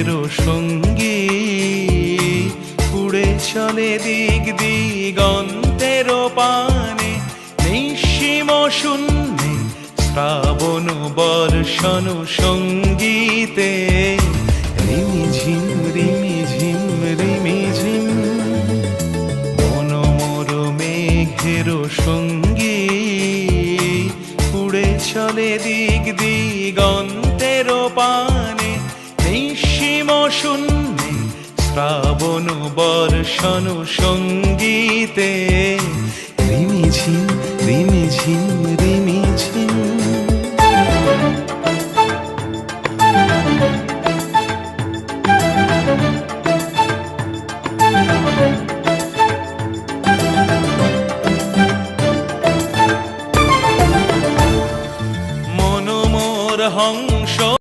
মেঘেরও সঙ্গী উড়ে চলে দিক দিগন্তেরও পানে নিঃসীম শূন্যে শ্রাবণ বর্ষণ সঙ্গীতে রিমিঝিম রিমিঝিম রিমিঝিম মনোমর মেঘেরও সঙ্গী উড়ে চলে দিক দিগন্তেরও পানে নিঃসীম শূন্যে শ্রাবণ বর্ষণ সঙ্গীতে রিমিঝিম রিমিঝিম রিমি